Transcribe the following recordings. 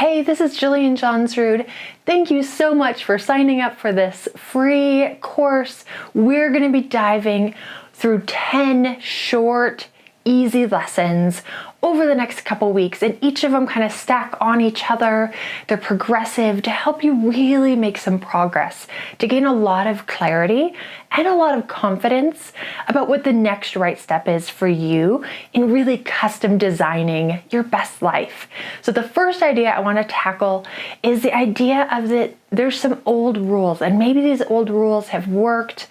Hey, this is Jillian Johnsrud. Thank you so much for signing up for this free course. We're going to be diving through 10 short, easy lessons over the next couple weeks, and each of them kind of stack on each other. They're progressive to help you really make some progress, to gain a lot of clarity and a lot of confidence about what the next right step is for you in really custom designing your best life. So the first idea I want to tackle is the idea of that there's some old rules, and maybe these old rules have worked,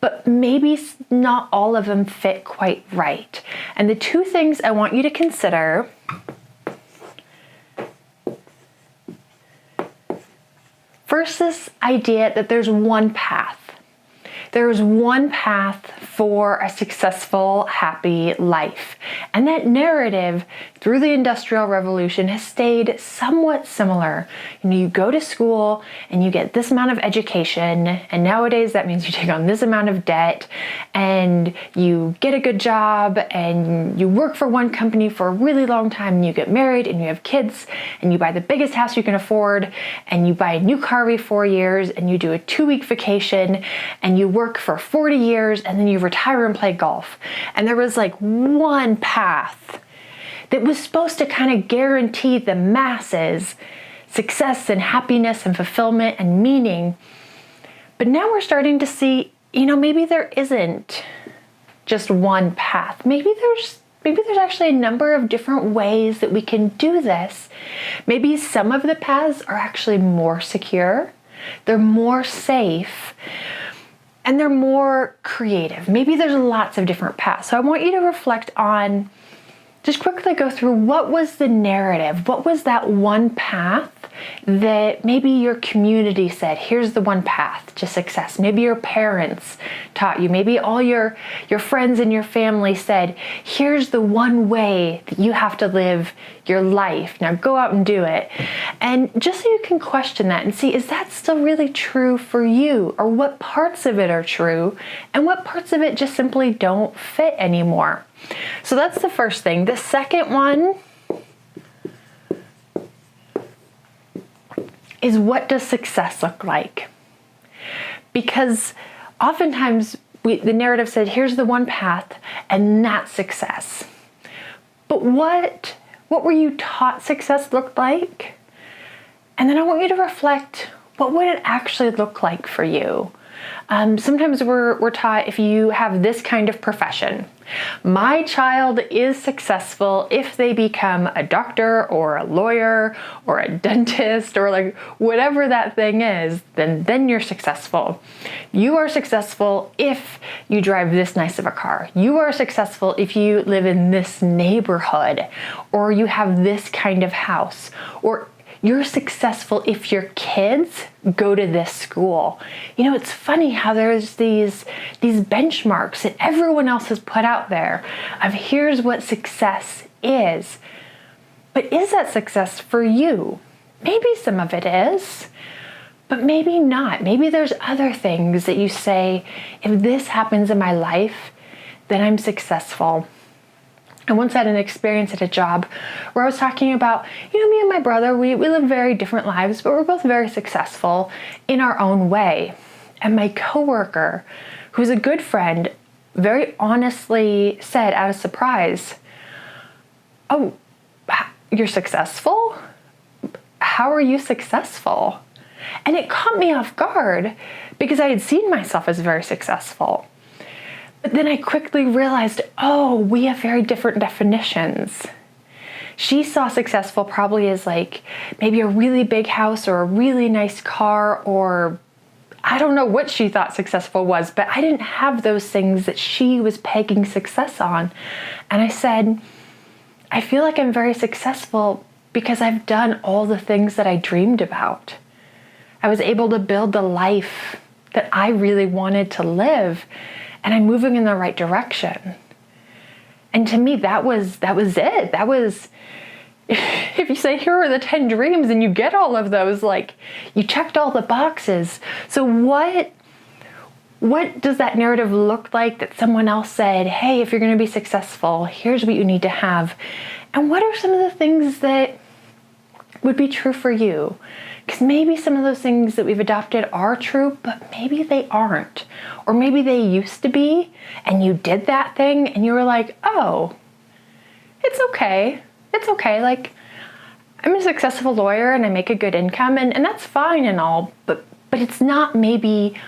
but maybe not all of them fit quite right. And the two things I want you to consider first, this idea that there's one path. There's one path for a successful, happy life. And that narrative through the Industrial Revolution has stayed somewhat similar. You go to school and you get this amount of education, and nowadays that means you take on this amount of debt, and you get a good job, and you work for one company for a really long time, and you get married, and you have kids, and you buy the biggest house you can afford, and you buy a new car every 4 years, and you do a 2-week vacation, and you work for 40 years, and then you retire and play golf. And there was like one path that was supposed to kind of guarantee the masses success and happiness and fulfillment and meaning. But now we're starting to see, maybe there isn't just one path. Maybe there's actually a number of different ways that we can do this. Maybe some of the paths are actually more secure, they're more safe, and they're more creative. Maybe there's lots of different paths. So I want you to reflect on, just quickly go through, what was the narrative? What was that one path that maybe your community said, here's the one path to success? Maybe your parents taught you. Maybe all your friends and your family said, here's the one way that you have to live your life. Now go out and do it. And just so you can question that and see, is that still really true for you? Or what parts of it are true and what parts of it just simply don't fit anymore? So that's the first thing. The second one is, what does success look like? Because oftentimes the narrative said, here's the one path and that's success. But what were you taught success looked like? And then I want you to reflect, what would it actually look like for you? Sometimes we're taught, if you have this kind of profession, my child is successful if they become a doctor or a lawyer or a dentist or like whatever that thing is, then you're successful. You are successful if you drive this nice of a car. You are successful if you live in this neighborhood, or you have this kind of house, or you're successful if your kids go to this school. It's funny how there's these benchmarks that everyone else has put out there of here's what success is. But is that success for you? Maybe some of it is, but maybe not. Maybe there's other things that you say, if this happens in my life, then I'm successful. I once had an experience at a job where I was talking about, me and my brother, we live very different lives, but we're both very successful in our own way. And my coworker, who's a good friend, very honestly said out of surprise, "Oh, you're successful? How are you successful?" And it caught me off guard because I had seen myself as very successful. But then I quickly realized, we have very different definitions. She saw successful probably as like maybe a really big house or a really nice car, or I don't know what she thought successful was, but I didn't have those things that she was pegging success on. And I said, I feel like I'm very successful because I've done all the things that I dreamed about. I was able to build the life that I really wanted to live. And I'm moving in the right direction. And to me, that was it. That was, if you say, here are the 10 dreams, and you get all of those, like, you checked all the boxes. So what does that narrative look like that someone else said, hey, if you're going to be successful, here's what you need to have? And what are some of the things that would be true for you. Because maybe some of those things that we've adopted are true, but maybe they aren't. Or maybe they used to be, and you did that thing, and you were like, oh, it's okay. It's okay. Like, I'm a successful lawyer, and I make a good income, and that's fine and all, but it's not maybe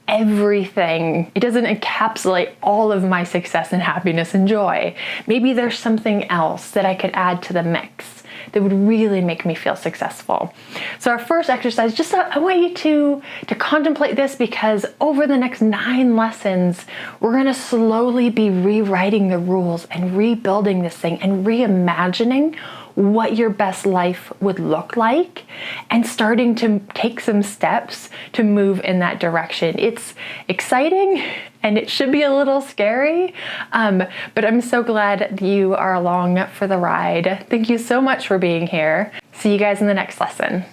everything. It doesn't encapsulate all of my success and happiness and joy. Maybe there's something else that I could add to the mix that would really make me feel successful. So our first exercise, just I want you to contemplate this, because over the next 9 lessons, we're going to slowly be rewriting the rules and rebuilding this thing and reimagining what your best life would look like, and starting to take some steps to move in that direction. It's exciting and it should be a little scary, but I'm so glad that you are along for the ride. Thank you so much for being here. See you guys in the next lesson.